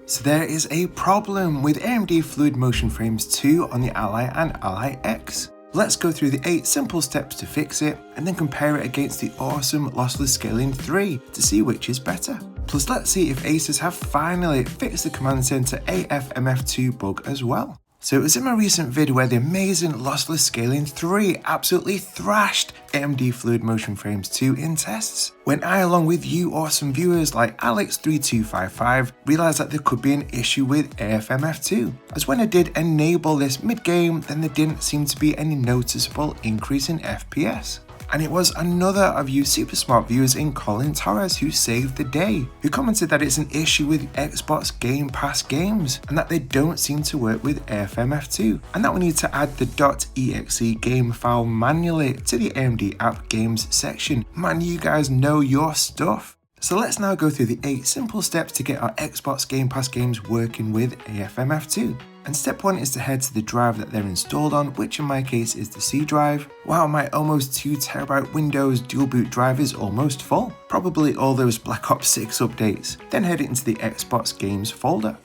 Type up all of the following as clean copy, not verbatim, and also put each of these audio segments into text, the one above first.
So there is a problem with AMD Fluid Motion Frames 2 on the Ally and Ally X. Let's go through the 8 simple steps to fix it and then compare it against the awesome lossless scaling 3 to see which is better. Plus let's see if Asus have finally fixed the Command Center AFMF2 bug as well. So it was in my recent vid where the amazing lossless scaling 3 absolutely thrashed AMD Fluid Motion Frames 2 in tests, when I, along with you awesome viewers like Alex3255, realised that there could be an issue with AFMF2, as when I did enable this mid-game, then there didn't seem to be any noticeable increase in FPS. And it was another of you super smart viewers in Colin Torres who saved the day, who commented that it's an issue with Xbox Game Pass games and that they don't seem to work with AFMF2, and that we need to add the .exe game file manually to the AMD App Games section. Man, you guys know your stuff. So let's now go through the 8 simple steps to get our Xbox Game Pass games working with AFMF2. And step 1 is to head to the drive that they're installed on, which in my case is the C drive. Wow, my almost 2TB Windows dual boot drive is almost full. Probably all those Black Ops 6 updates. Then head into the Xbox Games folder.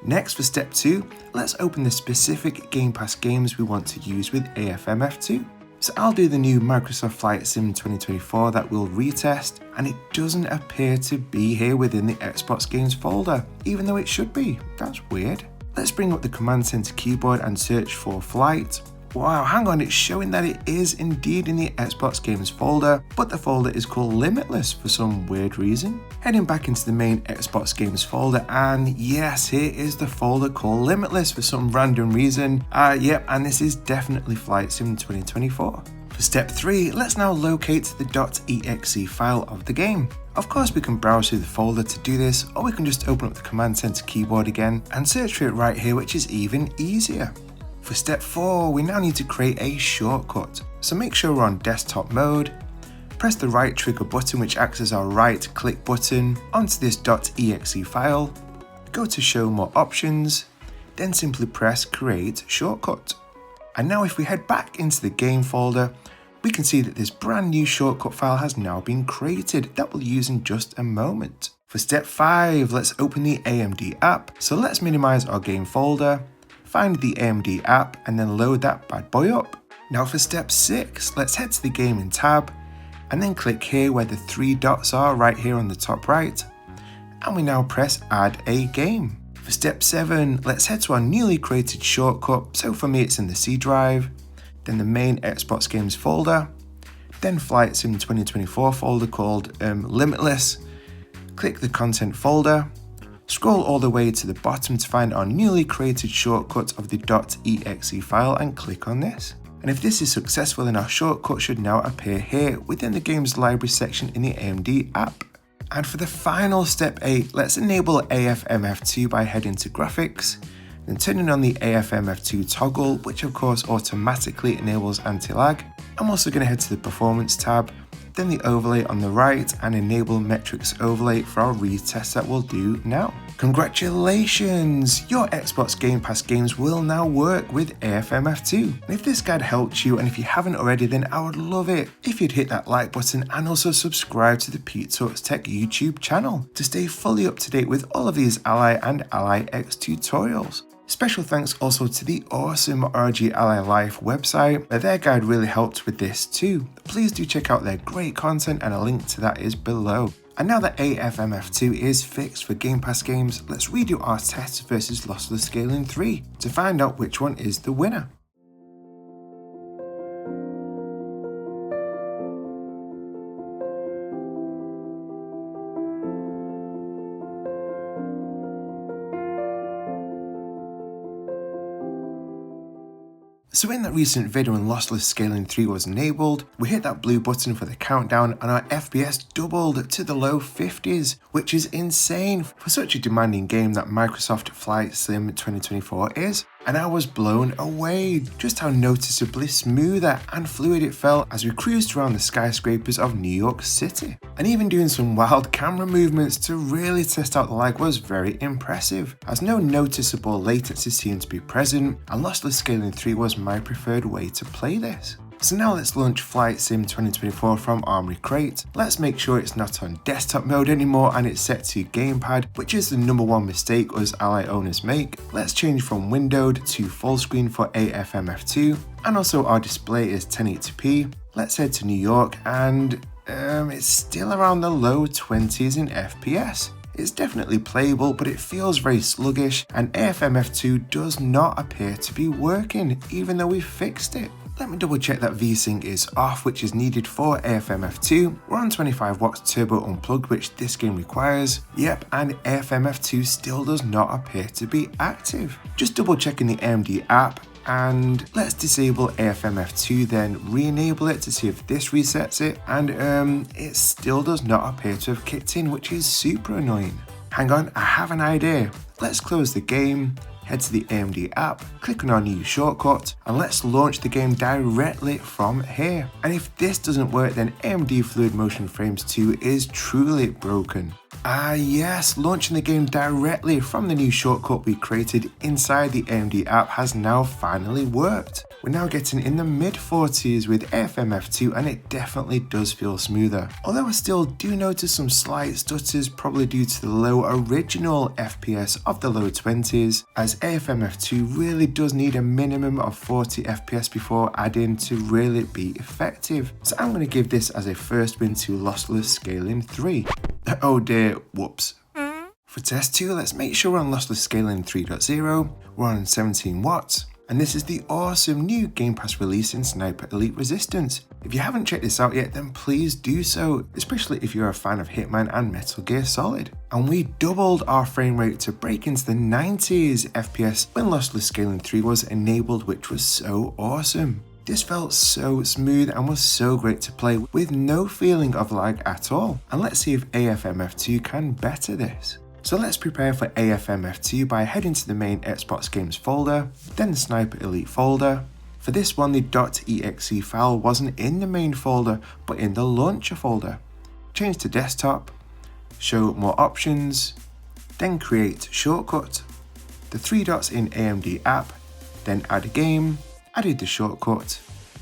Next, for step 2, let's open the specific Game Pass games we want to use with AFMF2. So I'll do the new Microsoft Flight Sim 2024 that we'll retest, and it doesn't appear to be here within the Xbox Games folder, even though it should be. That's weird. Let's bring up the Command Center keyboard and search for Flight. Wow, hang on, it's showing that it is indeed in the Xbox Games folder, but the folder is called Limitless for some weird reason. Heading back into the main Xbox Games folder, and yes, here is the folder called Limitless for some random reason. Yep, and this is definitely Flight Sim 2024. For step 3, let's now locate the .exe file of the game. Of course we can browse through the folder to do this, or we can just open up the Command Center keyboard again and search for it right here, which is even easier. For step 4, we now need to create a shortcut. So make sure we're on desktop mode, press the right trigger button which acts as our right click button onto this .exe file, go to show more options, then simply press create shortcut. And now if we head back into the game folder, we can see that this brand new shortcut file has now been created that we'll use in just a moment. For step 5, let's open the AMD app. So let's minimize our game folder, find the AMD app and then load that bad boy up. Now for step 6, let's head to the gaming tab and then click here where the 3 dots are right here on the top right, and we now press add a game. For step 7, let's head to our newly created shortcut. So for me it's in the C drive, then the main Xbox Games folder, then Flight Sim 2024 folder called Limitless. Click the content folder, scroll all the way to the bottom to find our newly created shortcut of the .exe file and click on this. And if this is successful, then our shortcut should now appear here within the games library section in the AMD app. And for the final step 8, let's enable AFMF2 by heading to graphics, then turning on the AFMF2 toggle, which of course automatically enables anti-lag. I'm also going to head to the performance tab, then the overlay on the right, and enable metrics overlay for our retest that we'll do now. Congratulations! Your Xbox Game Pass games will now work with AFMF2. And if this guide helped you, and if you haven't already, then I would love it if you'd hit that like button and also subscribe to the Pete Talks Tech YouTube channel to stay fully up to date with all of these Ally and Ally X tutorials. Special thanks also to the awesome ROG Ally Life website, where their guide really helped with this too. Please do check out their great content and a link to that is below. And now that AFMF2 is fixed for Game Pass games, let's redo our test versus lossless scaling 3 to find out which one is the winner. So in that recent video when lossless scaling 3 was enabled, we hit that blue button for the countdown and our FPS doubled to the low 50s, which is insane for such a demanding game that Microsoft Flight Sim 2024 is. And I was blown away just how noticeably smoother and fluid it felt as we cruised around the skyscrapers of New York City. And even doing some wild camera movements to really test out the lag was very impressive, as no noticeable latency seemed to be present, and lossless scaling 3 was my preferred way to play this. So now let's launch Flight Sim 2024 from Armoury Crate. Let's make sure it's not on desktop mode anymore and it's set to gamepad, which is the number one mistake us Ally owners make. Let's change from windowed to full screen for AFMF2, and also our display is 1080p. Let's head to New York, and it's still around the low 20s in FPS. It's definitely playable, but it feels very sluggish, and AFMF2 does not appear to be working, even though we fixed it. Let me double check that VSync is off, which is needed for AFMF2. We're on 25 watts turbo unplugged, which this game requires. Yep, and AFMF2 still does not appear to be active. Just double checking the AMD app, and let's disable AFMF2, then re-enable it to see if this resets it, and it still does not appear to have kicked in, which is super annoying. Hang on, I have an idea. Let's close the game, head to the AMD app, click on our new shortcut, and let's launch the game directly from here. And if this doesn't work, then AMD Fluid Motion Frames 2 is truly broken. Yes, launching the game directly from the new shortcut we created inside the AMD app has now finally worked. We're now getting in the mid 40s with AFMF2, and it definitely does feel smoother. Although I still do notice some slight stutters, probably due to the low original FPS of the low 20s, as AFMF2 really does need a minimum of 40 FPS before adding to really be effective. So I'm going to give this as a first win to Lossless Scaling 3. Oh dear, whoops. For test 2, let's make sure we're on Lossless Scaling 3.0, we're on 17 watts, and this is the awesome new Game Pass release in Sniper Elite Resistance. If you haven't checked this out yet, then please do so, especially if you're a fan of Hitman and Metal Gear Solid. And we doubled our frame rate to break into the 90s FPS when Lossless Scaling 3 was enabled, which was so awesome. This felt so smooth and was so great to play with no feeling of lag at all. And let's see if AFMF2 can better this. So let's prepare for AFMF2 by heading to the main Xbox games folder, then the Sniper Elite folder. For this one, the .exe file wasn't in the main folder, but in the launcher folder. Change to desktop, show more options, then create shortcut, the 3 dots in AMD app, then add a game, added the shortcut,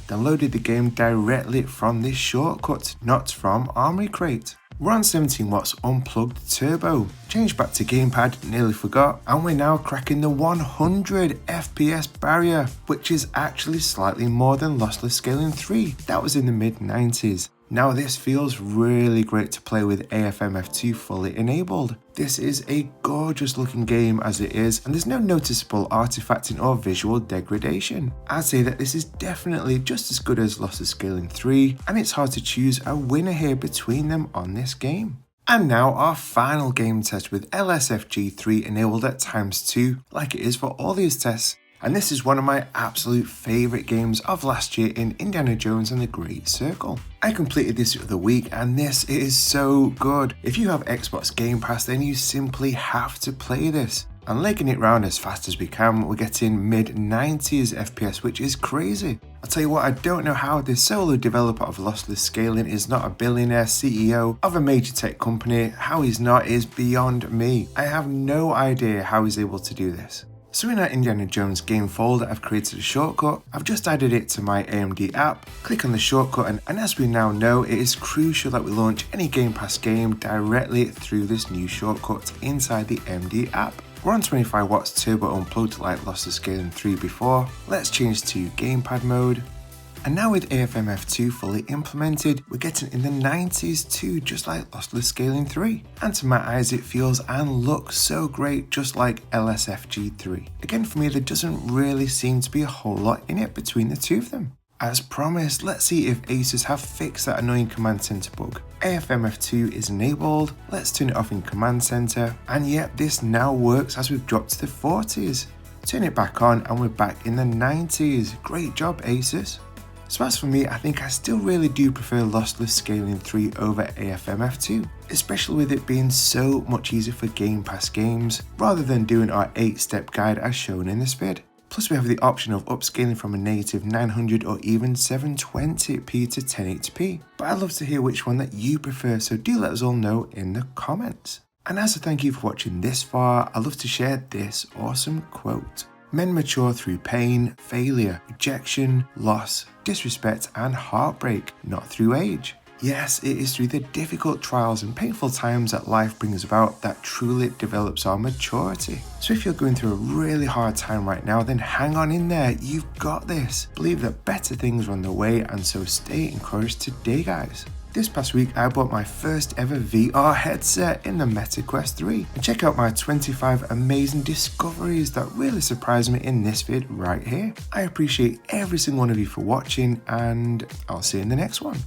then loaded the game directly from this shortcut, not from Armoury Crate. We're on 17 watts unplugged turbo, changed back to gamepad, nearly forgot, and we're now cracking the 100 FPS barrier, which is actually slightly more than Lossless Scaling 3, that was in the mid 90s. Now this feels really great to play with AFMF2 fully enabled. This is a gorgeous looking game as it is, and there's no noticeable artifacting or visual degradation. I'd say that this is definitely just as good as Lossless Scaling 3, and it's hard to choose a winner here between them on this game. And now our final game test with LSFG3 enabled at ×2, like it is for all these tests. And this is one of my absolute favourite games of last year in Indiana Jones and the Great Circle. I completed this the other week, and this is so good. If you have Xbox Game Pass, then you simply have to play this. And legging it round as fast as we can, we're getting mid 90s FPS, which is crazy. I'll tell you what, I don't know how this solo developer of Lossless Scaling is not a billionaire CEO of a major tech company. How he's not is beyond me. I have no idea how he's able to do this. So in our Indiana Jones game folder, I've created a shortcut. I've just added it to my AMD app. Click on the shortcut, and as we now know, it is crucial that we launch any Game Pass game directly through this new shortcut inside the AMD app. We're on 25 watts turbo unplugged like Lossless Scaling 3 before. Let's change to gamepad mode. And now with AFMF2 fully implemented, we're getting in the 90s too, just like Lossless Scaling 3. And to my eyes, it feels and looks so great, just like LSFG3. Again, for me, there doesn't really seem to be a whole lot in it between the two of them. As promised, let's see if Asus have fixed that annoying Command Center bug. AFMF2 is enabled, let's turn it off in Command Center, and yep, this now works as we've dropped to the 40s. Turn it back on and we're back in the 90s. Great job, Asus. So as for me, I think I still really do prefer Lossless Scaling 3 over AFMF2, especially with it being so much easier for Game Pass games, rather than doing our 8-step guide as shown in this vid. Plus we have the option of upscaling from a native 900 or even 720p to 1080p, but I'd love to hear which one that you prefer, so do let us all know in the comments. And as a thank you for watching this far, I'd love to share this awesome quote. Men mature through pain, failure, rejection, loss, disrespect, and heartbreak, not through age. Yes, it is through the difficult trials and painful times that life brings about that truly develops our maturity. So if you're going through a really hard time right now, then hang on in there, you've got this. Believe that better things are on the way, and so stay encouraged today, guys. This past week, I bought my first ever VR headset in the Meta Quest 3. And check out my 25 amazing discoveries that really surprised me in this vid right here. I appreciate every single one of you for watching, and I'll see you in the next one.